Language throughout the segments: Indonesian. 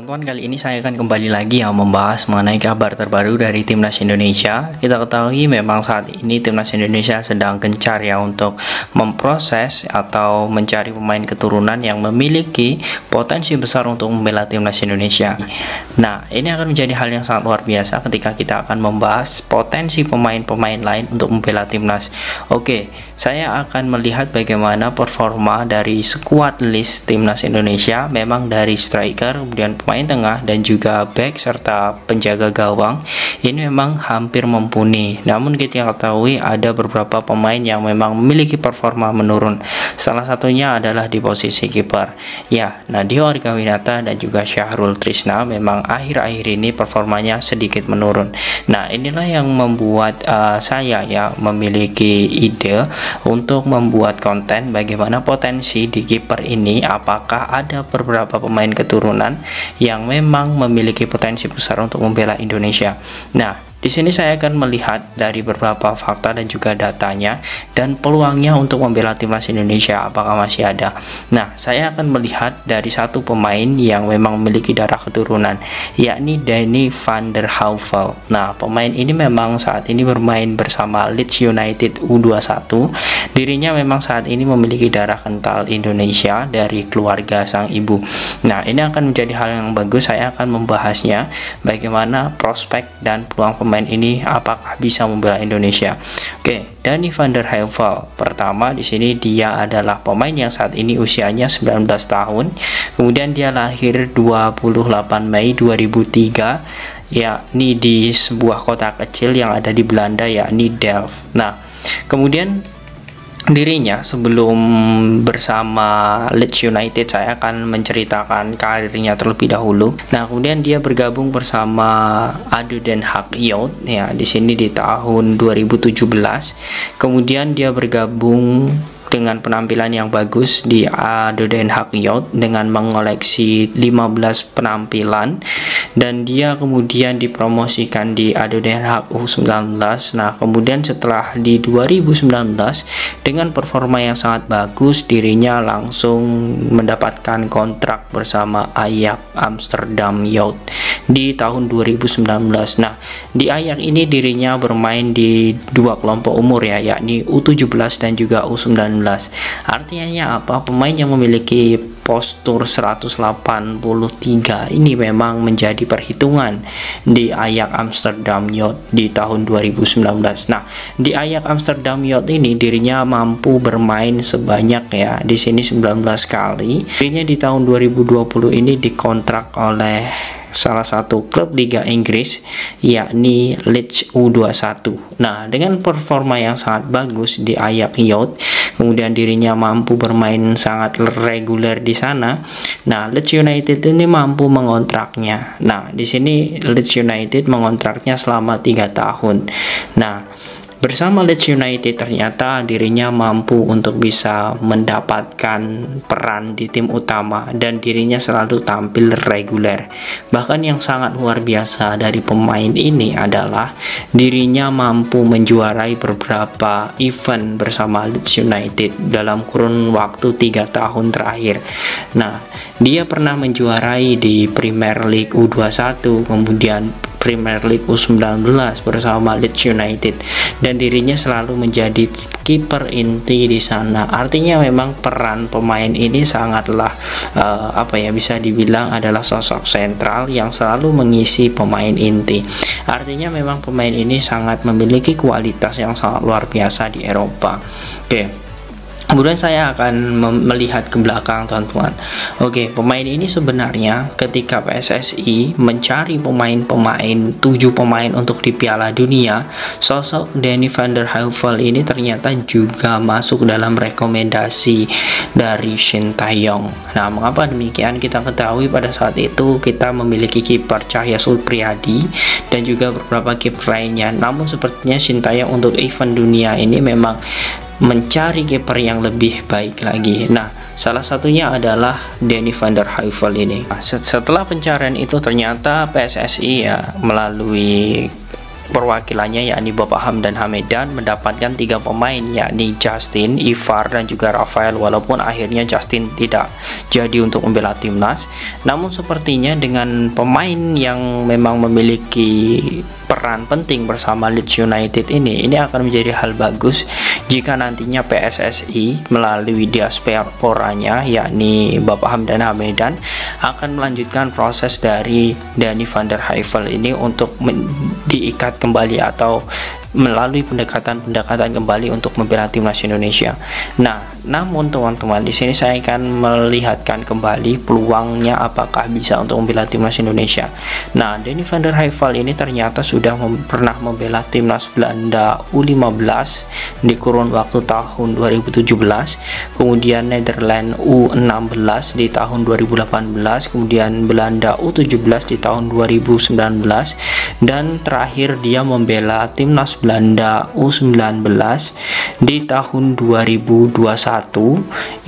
Teman-teman, kali ini saya akan kembali lagi membahas mengenai kabar terbaru dari Timnas Indonesia. Kita ketahui memang saat ini Timnas Indonesia sedang gencar untuk memproses atau mencari pemain keturunan yang memiliki potensi besar untuk membela Timnas Indonesia. Nah, ini akan menjadi hal yang sangat luar biasa ketika kita akan membahas potensi pemain-pemain lain untuk membela Timnas. Oke, saya akan melihat bagaimana performa dari squad list Timnas Indonesia. Memang dari striker, kemudian pemain tengah dan juga back serta penjaga gawang ini memang hampir mumpuni. Namun kita ketahui ada beberapa pemain yang memang memiliki performa menurun. Salah satunya adalah di posisi kiper. Ya, Nadeo Argawinata dan juga Syahrul Trisna memang akhir-akhir ini performanya sedikit menurun. Nah, inilah yang membuat saya memiliki ide untuk membuat konten bagaimana potensi di kiper ini, apakah ada beberapa pemain keturunan yang memang memiliki potensi besar untuk membela Indonesia. Nah, di sini saya akan melihat dari beberapa fakta dan juga datanya dan peluangnya untuk membela Timnas Indonesia apakah masih ada. Nah, saya akan melihat dari satu pemain yang memang memiliki darah keturunan, yakni Danny van der Heuvel. Nah, pemain ini memang saat ini bermain bersama Leeds United U21. Dirinya memang saat ini memiliki darah kental Indonesia dari keluarga sang ibu. Nah, ini akan menjadi hal yang bagus. Saya akan membahasnya bagaimana prospek dan peluang pemain ini apakah bisa membela Indonesia. Oke, Danny van der Heuvel. Pertama di sini dia adalah pemain yang saat ini usianya 19 tahun. Kemudian dia lahir 28 Mei 2003 yakni di sebuah kota kecil yang ada di Belanda yakni Delft. Nah, kemudian dirinya sebelum bersama Leeds United, saya akan menceritakan karirnya terlebih dahulu. Nah, kemudian dia bergabung bersama ADO Den Haag Youth ya di sini di tahun 2017. Kemudian dia bergabung dengan penampilan yang bagus di ADO Den Haag Youth dengan mengoleksi 15 penampilan, dan dia kemudian dipromosikan di ADO Den Haag U19. Nah, kemudian setelah di 2019 dengan performa yang sangat bagus, dirinya langsung mendapatkan kontrak bersama Ajax Amsterdam Youth di tahun 2019. Nah, di Ajax ini dirinya bermain di dua kelompok umur yakni U17 dan juga U19. Artinya apa? Pemain yang memiliki postur 183 ini memang menjadi perhitungan di Ajax Amsterdam Youth di tahun 2019. Nah, di Ajax Amsterdam Youth ini dirinya mampu bermain sebanyak di sini 19 kali. Dirinya di tahun 2020 ini dikontrak oleh salah satu klub Liga Inggris yakni Leeds U21. Nah, dengan performa yang sangat bagus di Ajax Youth, kemudian dirinya mampu bermain sangat reguler di sana. Nah, Leeds United ini mampu mengontraknya. Nah, di sini Leeds United mengontraknya selama 3 tahun. Nah, bersama Leeds United ternyata dirinya mampu untuk bisa mendapatkan peran di tim utama dan dirinya selalu tampil reguler. Bahkan yang sangat luar biasa dari pemain ini adalah dirinya mampu menjuarai beberapa event bersama Leeds United dalam kurun waktu 3 tahun terakhir. Nah, dia pernah menjuarai di Premier League U21, kemudian Premier League U19 bersama Leeds United, dan dirinya selalu menjadi kiper inti di sana. Artinya memang peran pemain ini sangatlah bisa dibilang adalah sosok sentral yang selalu mengisi pemain inti. Artinya memang pemain ini sangat memiliki kualitas yang sangat luar biasa di Eropa. Oke. Kemudian saya akan melihat ke belakang, teman-teman. Oke, pemain ini sebenarnya ketika PSSI mencari pemain-pemain 7 pemain untuk di Piala Dunia, sosok Danny van der Heuvel ini ternyata juga masuk dalam rekomendasi dari Shin Tae-yong. Nah, mengapa demikian? Kita ketahui pada saat itu kita memiliki kiper Cahya Supriyadi dan juga beberapa kiper lainnya. Namun sepertinya Shin Tae-yong untuk event dunia ini memang mencari kiper yang lebih baik lagi. Nah, salah satunya adalah Danny van der Heuvel ini. Setelah pencarian itu ternyata PSSI melalui perwakilannya yakni Bapak Hamdan Hamedan mendapatkan 3 pemain yakni Justin, Ivar dan juga Rafael, walaupun akhirnya Justin tidak jadi untuk membela timnas. Namun sepertinya dengan pemain yang memang memiliki peran penting bersama Leeds United ini akan menjadi hal bagus jika nantinya PSSI melalui diasporanya yakni Bapak Hamdan Hamedan akan melanjutkan proses dari Dani van der Heuvel ini untuk diikat kembali atau melalui pendekatan kembali untuk membela timnas Indonesia. Nah, namun teman-teman, di sini saya akan melihatkan kembali peluangnya apakah bisa untuk membela timnas Indonesia. Nah, Dani van der Heuvel ini ternyata sudah pernah membela timnas Belanda U15 di kurun waktu tahun 2017, kemudian Netherlands U16 di tahun 2018, kemudian Belanda U17 di tahun 2019, dan terakhir dia membela timnas Belanda U19 di tahun 2021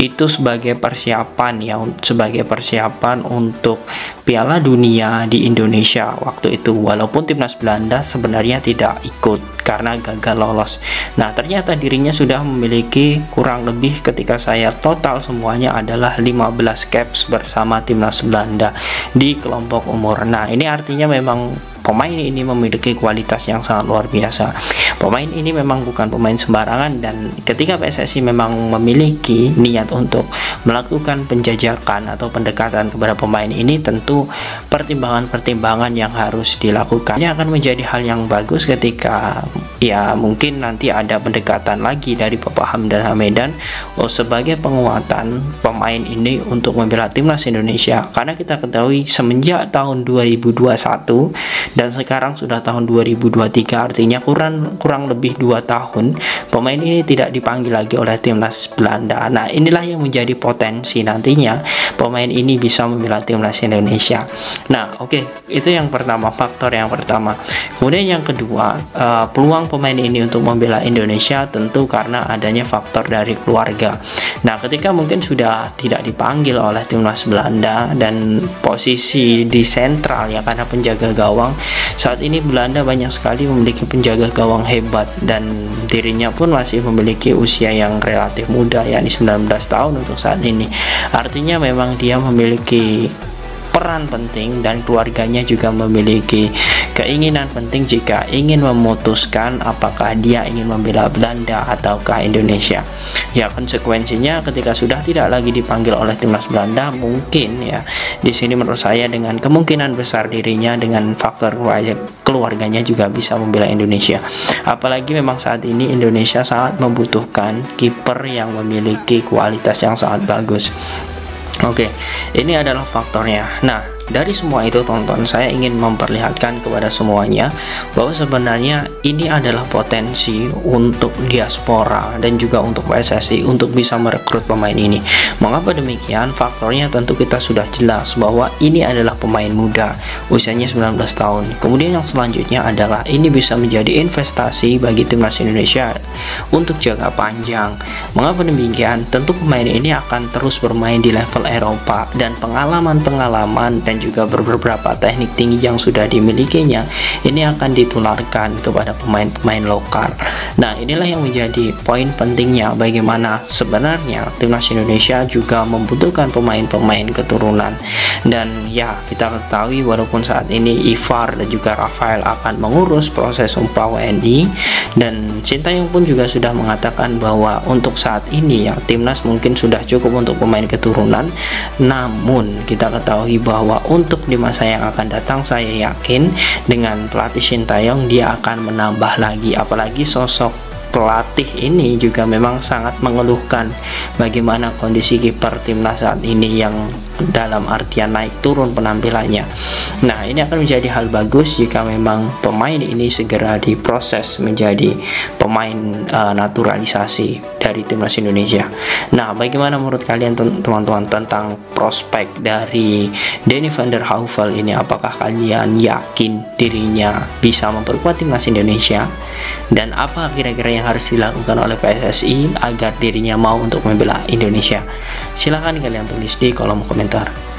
itu sebagai persiapan untuk Piala Dunia di Indonesia waktu itu, walaupun timnas Belanda sebenarnya tidak ikut karena gagal lolos. Nah, ternyata dirinya sudah memiliki kurang lebih, ketika saya total semuanya adalah 15 caps bersama timnas Belanda di kelompok umur. Nah, ini artinya memang pemain ini memiliki kualitas yang sangat luar biasa. Pemain ini memang bukan pemain sembarangan, dan ketika PSSI memang memiliki niat untuk melakukan penjajakan atau pendekatan kepada pemain ini, tentu pertimbangan-pertimbangan yang harus dilakukan. Ini akan menjadi hal yang bagus ketika ya mungkin nanti ada pendekatan lagi dari Bapak Hamdan Hamedan sebagai penguatan pemain ini untuk membela timnas Indonesia, karena kita ketahui semenjak tahun 2021 dan sekarang sudah tahun 2023, artinya kurang lebih 2 tahun pemain ini tidak dipanggil lagi oleh timnas Belanda. Nah, inilah yang menjadi potensi nantinya pemain ini bisa membela timnas Indonesia. Nah, oke, itu yang pertama, faktor yang pertama. Kemudian yang kedua, peluang pemain ini untuk membela Indonesia tentu karena adanya faktor dari keluarga. Nah, ketika mungkin sudah tidak dipanggil oleh timnas Belanda dan posisi di sentral ya, karena penjaga gawang saat ini Belanda banyak sekali memiliki penjaga gawang hebat, dan dirinya pun masih memiliki usia yang relatif muda, yakni 19 tahun untuk saat ini. Artinya memang dia memiliki peran penting, dan keluarganya juga memiliki keinginan penting jika ingin memutuskan apakah dia ingin membela Belanda ataukah Indonesia. Ya, konsekuensinya ketika sudah tidak lagi dipanggil oleh timnas Belanda, mungkin ya di sini menurut saya dengan kemungkinan besar dirinya dengan faktor keluarganya juga bisa membela Indonesia. Apalagi memang saat ini Indonesia sangat membutuhkan kiper yang memiliki kualitas yang sangat bagus. Oke, ini adalah faktornya. Nah, dari semua itu tonton, saya ingin memperlihatkan kepada semuanya bahwa sebenarnya ini adalah potensi untuk diaspora dan juga untuk PSSI untuk bisa merekrut pemain ini. Mengapa demikian? Faktornya tentu kita sudah jelas bahwa ini adalah pemain muda, usianya 19 tahun. Kemudian yang selanjutnya adalah ini bisa menjadi investasi bagi timnas Indonesia untuk jangka panjang. Mengapa demikian? Tentu pemain ini akan terus bermain di level Eropa, dan pengalaman dan juga beberapa teknik tinggi yang sudah dimilikinya ini akan ditularkan kepada pemain-pemain lokal. Nah, inilah yang menjadi poin pentingnya bagaimana sebenarnya timnas Indonesia juga membutuhkan pemain-pemain keturunan. Dan ya, kita ketahui walaupun saat ini Ivar dan juga Rafael akan mengurus proses umpah WNI, dan Sintayong pun juga sudah mengatakan bahwa untuk saat ini ya timnas mungkin sudah cukup untuk pemain keturunan. Namun kita ketahui bahwa untuk di masa yang akan datang, saya yakin dengan pelatih Sintayong dia akan menambah lagi, apalagi sosok pelatih ini juga memang sangat mengeluhkan bagaimana kondisi kiper timnas saat ini yang dalam artian naik turun penampilannya. Nah, ini akan menjadi hal bagus jika memang pemain ini segera diproses menjadi pemain naturalisasi dari timnas Indonesia. Nah, bagaimana menurut kalian teman-teman tentang prospek dari Dani van der Heuvel ini? Apakah kalian yakin dirinya bisa memperkuat timnas Indonesia? Dan apa kira-kira yang harus dilakukan oleh PSSI agar dirinya mau untuk membela Indonesia? Silahkan kalian tulis di kolom komentar.